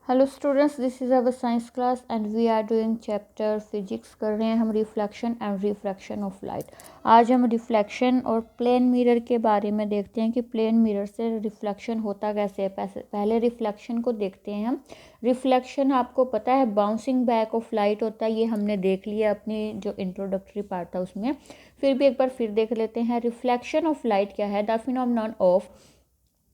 Hello students, this is our science class and we are doing chapter physics. कर रहे हैं हम reflection and refraction of light. आज हम रिफ्लेक्शन और प्लेन मिरर के बारे में देखते हैं कि प्लेन मिरर से रिफ्लेक्शन होता कैसे है। पहले रिफ्लेक्शन को देखते हैं हम। रिफ्लेक्शन आपको पता है बाउंसिंग बैक ऑफ लाइट होता है, ये हमने देख लिया अपनी जो इंट्रोडक्टरी पार्ट था उसमें। फिर भी एक बार फिर देख लेते हैं। रिफ्लेक्शन ऑफ लाइट क्या है? The phenomenon of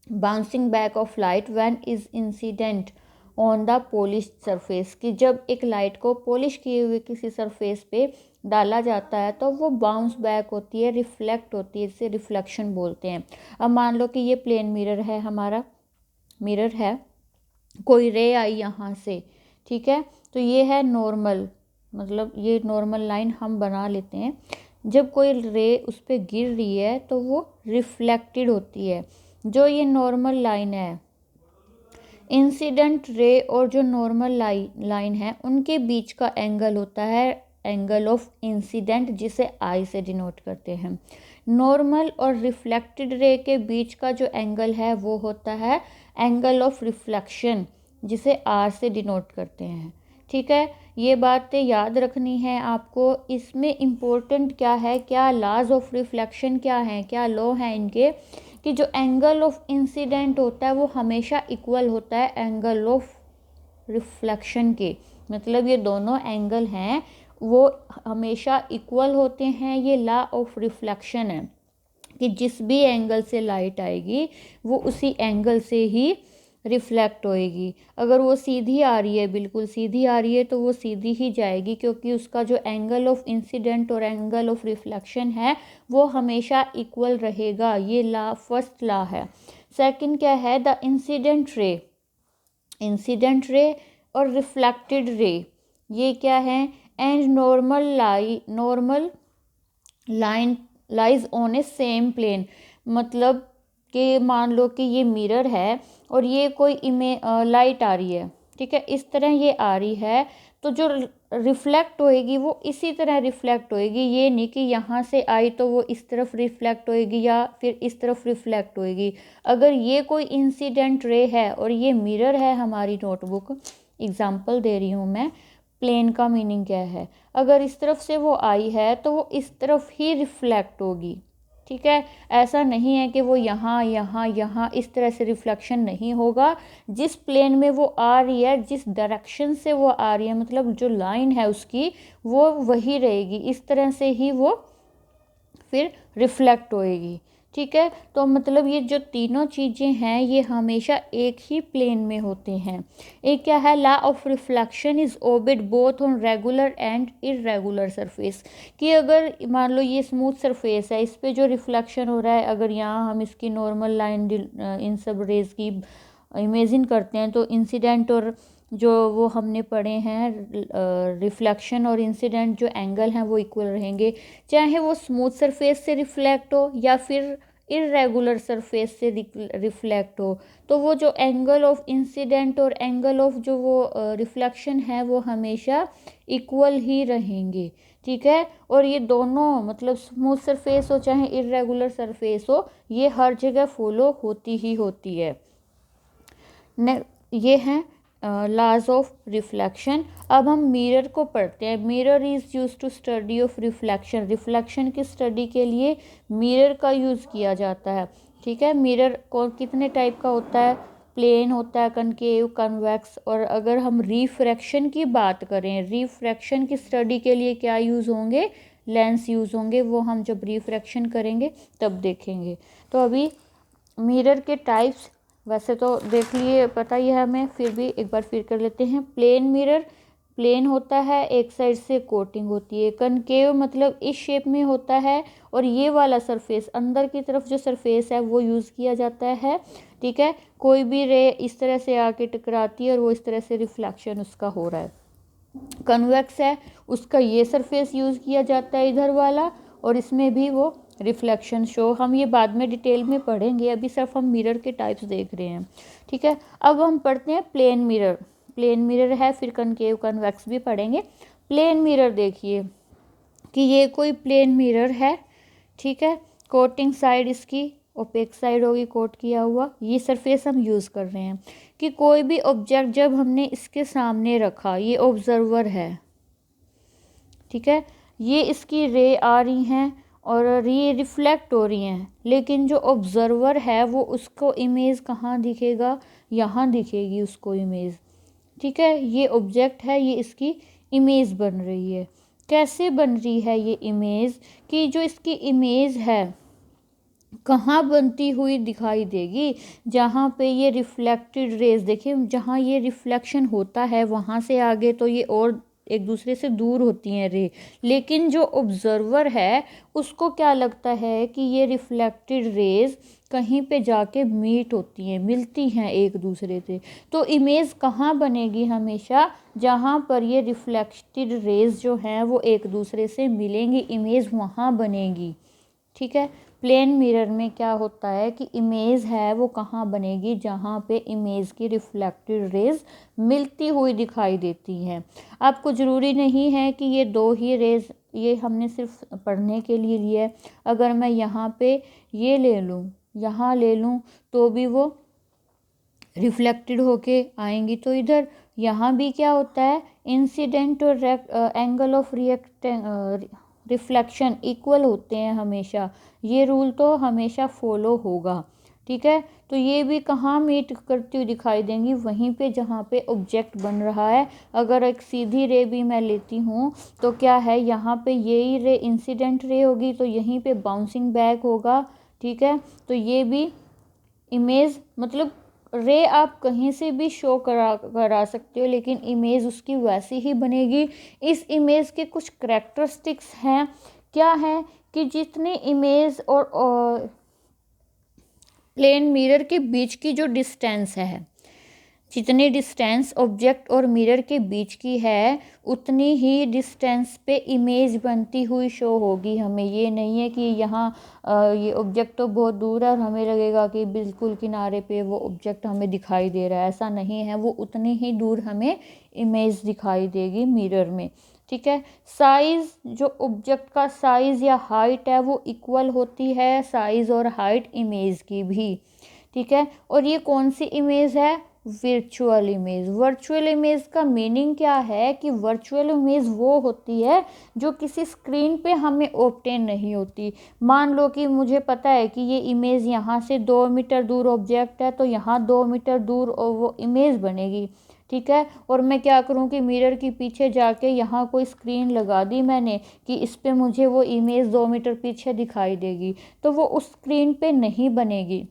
bouncing back of light when is incident on the polish surface, कि जब एक लाइट को पॉलिश किए हुए किसी सरफेस पे डाला जाता है तो वो बाउंस बैक होती है, रिफ्लेक्ट होती है, इसे रिफ्लेक्शन बोलते हैं। अब मान लो कि ये प्लेन मिरर है, हमारा मिरर है, कोई रे आई यहाँ से, ठीक है, तो ये है नॉर्मल, मतलब ये नॉर्मल लाइन हम बना लेते हैं। जब कोई रे उस पर गिर रही है तो वो रिफ्लेक्टेड होती है। जो ये नॉर्मल लाइन है, इंसिडेंट रे और जो नॉर्मल लाइन है, उनके बीच का एंगल होता है एंगल ऑफ इंसिडेंट, जिसे आई से डिनोट करते हैं। नॉर्मल और रिफ्लेक्टेड रे के बीच का जो एंगल है वो होता है एंगल ऑफ रिफ्लेक्शन, जिसे आर से डिनोट करते हैं। ठीक है, ये बातें याद रखनी है आपको। इसमें इम्पोर्टेंट क्या है, क्या लॉज ऑफ रिफ्लेक्शन क्या है, क्या लॉ है इनके, कि जो एंगल ऑफ इंसिडेंट होता है वो हमेशा इक्वल होता है एंगल ऑफ रिफ्लेक्शन के। मतलब ये दोनों एंगल हैं वो हमेशा इक्वल होते हैं। ये लॉ ऑफ रिफ्लेक्शन है कि जिस भी एंगल से लाइट आएगी वो उसी एंगल से ही रिफ्लेक्ट होएगी। अगर वो सीधी आ रही है, बिल्कुल सीधी आ रही है, तो वो सीधी ही जाएगी, क्योंकि उसका जो एंगल ऑफ इंसिडेंट और एंगल ऑफ रिफ्लेक्शन है वो हमेशा इक्वल रहेगा। ये लॉ फर्स्ट लॉ है। सेकंड क्या है? द इंसिडेंट रे और रिफ्लेक्टेड रे, ये क्या है? And normal line lies on a same plane. मतलब कि मान लो कि ये मिरर है और ये कोई लाइट आ रही है, ठीक है, इस तरह ये आ रही है, तो जो रिफ्लेक्ट होएगी वो इसी तरह रिफ्लेक्ट होएगी। ये नहीं कि यहाँ से आई तो वो इस तरफ रिफ्लेक्ट होएगी या फिर इस तरफ रिफ्लेक्ट होएगी। अगर ये कोई इंसिडेंट रे है और ये मिरर है हमारी नोटबुक, एग्जाम्पल दे रही हूँ मैं, प्लेन का मीनिंग क्या है, अगर इस तरफ से वो आई है तो वो इस तरफ ही रिफ्लेक्ट होगी। ठीक है, ऐसा नहीं है कि वो यहाँ यहाँ यहाँ इस तरह से रिफ्लेक्शन नहीं होगा। जिस प्लेन में वो आ रही है, जिस डायरेक्शन से वो आ रही है, मतलब जो लाइन है उसकी, वो वही रहेगी। इस तरह से ही वो फिर रिफ्लेक्ट होएगी। ठीक है, तो मतलब ये जो तीनों चीज़ें हैं ये हमेशा एक ही प्लेन में होते हैं। एक क्या है? Law of reflection is obeyed both on regular and irregular surface, कि अगर मान लो ये स्मूथ सरफेस है, इस पे जो रिफ्लेक्शन हो रहा है, अगर यहाँ हम इसकी नॉर्मल लाइन इन सब रेज की इमेजिन करते हैं, तो इंसिडेंट और जो वो हमने पढ़े हैं रिफ्लेक्शन और इंसिडेंट जो एंगल हैं वो इक्वल रहेंगे, चाहे वो स्मूथ सरफेस से रिफ्लेक्ट हो या फिर इरेगुलर सरफेस से रिफ्लेक्ट हो। तो वो जो एंगल ऑफ इंसिडेंट और एंगल ऑफ जो वो रिफ्लेक्शन है वो हमेशा इक्वल ही रहेंगे। ठीक है, और ये दोनों, मतलब स्मूथ सरफेस हो चाहे इरेगुलर सरफेस हो, ये हर जगह फॉलो होती ही होती है। ये हैं लॉज ऑफ रिफ्लेक्शन। अब हम मिरर को पढ़ते हैं। Mirror is use to study of reflection. Reflection की स्टडी के लिए मिरर का यूज़ किया जाता है। ठीक है, मिरर को कितने टाइप का होता है? प्लेन होता है, कनकेव, कन्वेक्स। और अगर हम रिफ्रैक्शन की बात करें, रिफ्रैक्शन की स्टडी के लिए क्या यूज़ होंगे? लेंस यूज़ होंगे। वो हम जब रिफ्रैक्शन करेंगे तब देखेंगे। तो अभी मिरर के टाइप्स वैसे तो देख लिए, पता ही है हमें, फिर भी एक बार फिर कर लेते हैं। प्लेन मिरर, प्लेन होता है, एक साइड से कोटिंग होती है। कनकेव मतलब इस शेप में होता है, और ये वाला सरफेस, अंदर की तरफ जो सरफेस है वो यूज़ किया जाता है। ठीक है, कोई भी रे इस तरह से आके टकराती है और वो इस तरह से रिफ्लेक्शन उसका हो रहा है। कन्वेक्स है, उसका ये सरफेस यूज़ किया जाता है इधर वाला, और इसमें भी वो रिफ्लेक्शन शो। हम ये बाद में डिटेल में पढ़ेंगे, अभी सिर्फ हम मिरर के टाइप्स देख रहे हैं। ठीक है, अब हम पढ़ते हैं प्लेन मिरर। प्लेन मिरर है, फिर कनकेव, कन्वेक्स भी पढ़ेंगे। प्लेन मिरर देखिए कि ये कोई प्लेन मिरर है, ठीक है, कोटिंग साइड इसकी ओपेक साइड होगी कोट किया हुआ। ये सरफेस हम यूज़ कर रहे हैं कि कोई भी ऑब्जेक्ट जब हमने इसके सामने रखा, ये ऑब्जर्वर है, ठीक है, ये इसकी रे आ रही हैं और ये रिफ्लेक्ट हो रही हैं, लेकिन जो ऑब्जर्वर है वो उसको इमेज कहाँ दिखेगा, यहाँ दिखेगी उसको इमेज, ठीक है। ये ऑब्जेक्ट है, ये इसकी इमेज बन रही है। कैसे बन रही है ये इमेज, कि जो इसकी इमेज है कहाँ बनती हुई दिखाई देगी, जहाँ पे ये रिफ्लेक्टेड रेज, देखिए जहाँ ये रिफ्लेक्शन होता है वहाँ से आगे तो ये और एक दूसरे से दूर होती हैं रे, लेकिन जो ऑब्जर्वर है उसको क्या लगता है कि ये रिफ्लेक्टेड रेज कहीं पे जाके मीट होती हैं, मिलती हैं एक दूसरे से। तो इमेज कहाँ बनेगी हमेशा, जहाँ पर ये रिफ्लेक्टेड रेज जो हैं वो एक दूसरे से मिलेंगी, इमेज वहाँ बनेगी, ठीक है। प्लेन मिरर में क्या होता है कि इमेज है वो कहाँ बनेगी, जहाँ पे इमेज की रिफ्लेक्टेड रेज मिलती हुई दिखाई देती हैं। आपको ज़रूरी नहीं है कि ये दो ही रेज, ये हमने सिर्फ पढ़ने के लिए लिया है। अगर मैं यहाँ पे ये ले लूँ, यहाँ ले लूँ, तो भी वो रिफ्लेक्टेड होके आएंगी। तो इधर यहाँ भी क्या होता है, इंसिडेंट और एंगल ऑफ रिफ्लेक्शन इक्वल होते हैं हमेशा, ये रूल तो हमेशा फॉलो होगा, ठीक है। तो ये भी कहाँ मीट करती हुई दिखाई देंगी, वहीं पे जहाँ पे ऑब्जेक्ट बन रहा है। अगर एक सीधी रे भी मैं लेती हूँ तो क्या है, यहाँ पे यही रे इंसिडेंट रे होगी, तो यहीं पे बाउंसिंग बैक होगा, ठीक है। तो ये भी इमेज, मतलब रे आप कहीं से भी शो करा सकते हो, लेकिन इमेज उसकी वैसी ही बनेगी। इस इमेज के कुछ करेक्टरिस्टिक्स हैं, क्या है कि जितने इमेज और प्लेन मिरर के बीच की जो डिस्टेंस है, जितनी डिस्टेंस ऑब्जेक्ट और मिरर के बीच की है, उतनी ही डिस्टेंस पे इमेज बनती हुई शो होगी हमें। ये नहीं है कि यहाँ ये ऑब्जेक्ट तो बहुत दूर है और हमें लगेगा कि बिल्कुल किनारे पे वो ऑब्जेक्ट हमें दिखाई दे रहा है, ऐसा नहीं है। वो उतनी ही दूर हमें इमेज दिखाई देगी मिरर में, ठीक है। साइज़, जो ऑब्जेक्ट का साइज़ या हाइट है वो इक्वल होती है, साइज़ और हाइट इमेज की भी, ठीक है। और ये कौन सी इमेज है, वर्चुअल इमेज। वर्चुअल इमेज का मीनिंग क्या है कि वर्चुअल इमेज वो होती है जो किसी स्क्रीन पे हमें ऑब्टेन नहीं होती। मान लो कि मुझे पता है कि ये इमेज यहाँ से 2 मीटर दूर ऑब्जेक्ट है, तो यहाँ 2 मीटर दूर वो इमेज बनेगी, ठीक है। और मैं क्या करूँ कि मिरर के पीछे जाके यहाँ कोई स्क्रीन लगा दी मैंने कि इस पे मुझे वो इमेज 2 मीटर पीछे दिखाई देगी, तो वो उस स्क्रीन पे नहीं बनेगी।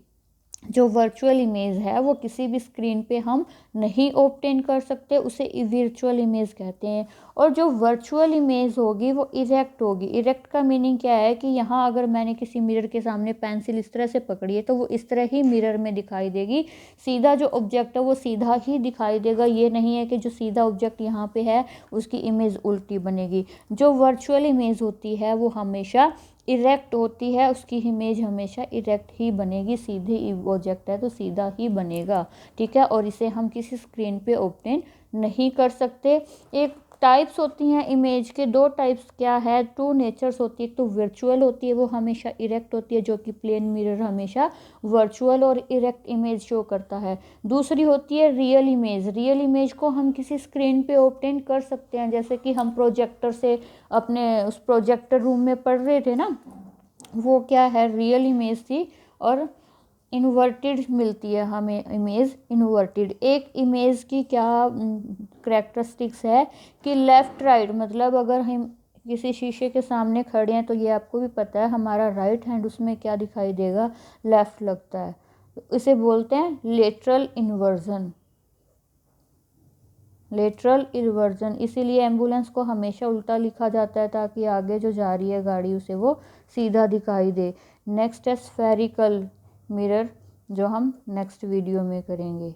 जो वर्चुअल इमेज है वो किसी भी स्क्रीन पे हम नहीं ऑब्टेन कर सकते, उसे वर्चुअल इमेज कहते हैं। और जो वर्चुअल इमेज होगी वो इरेक्ट होगी। इरेक्ट का मीनिंग क्या है कि यहाँ अगर मैंने किसी मिरर के सामने पेंसिल इस तरह से पकड़ी है तो वो इस तरह ही मिरर में दिखाई देगी। सीधा जो ऑब्जेक्ट है वो सीधा ही दिखाई देगा, ये नहीं है कि जो सीधा ऑब्जेक्ट यहाँ पे है उसकी इमेज उल्टी बनेगी। जो वर्चुअल इमेज होती है वो हमेशा इरेक्ट होती है, उसकी इमेज हमेशा इरेक्ट ही बनेगी। सीधे ऑब्जेक्ट है तो सीधा ही बनेगा, ठीक है। और इसे हम किसी स्क्रीन पे ऑब्टेन नहीं कर सकते। एक टाइप्स होती हैं इमेज के, दो टाइप्स क्या है, टू नेचर्स होती है। एक तो वर्चुअल होती है, वो हमेशा इरेक्ट होती है, जो कि प्लेन मिरर हमेशा वर्चुअल और इरेक्ट इमेज शो करता है। दूसरी होती है रियल इमेज। रियल इमेज को हम किसी स्क्रीन पे ऑब्टेन कर सकते हैं, जैसे कि हम प्रोजेक्टर से अपने उस प्रोजेक्टर रूम में पढ़ रहे थे ना, वो क्या है, रियल इमेज थी। और इन्वर्टेड मिलती है हमें इमेज, इन्वर्टेड। एक इमेज की क्या करेक्टरिस्टिक्स है कि लेफ़्ट राइट, मतलब अगर हम किसी शीशे के सामने खड़े हैं तो ये आपको भी पता है हमारा राइट हैंड उसमें क्या दिखाई देगा, लेफ़्ट लगता है। इसे बोलते हैं लेटरल इन्वर्जन, लेटरल इन्वर्जन। इसीलिए एम्बुलेंस को हमेशा उल्टा लिखा जाता है ताकि आगे जो जा रही है गाड़ी उसे वो सीधा दिखाई दे। नेक्स्ट है स्फेरिकल मिरर, जो हम नेक्स्ट वीडियो में करेंगे।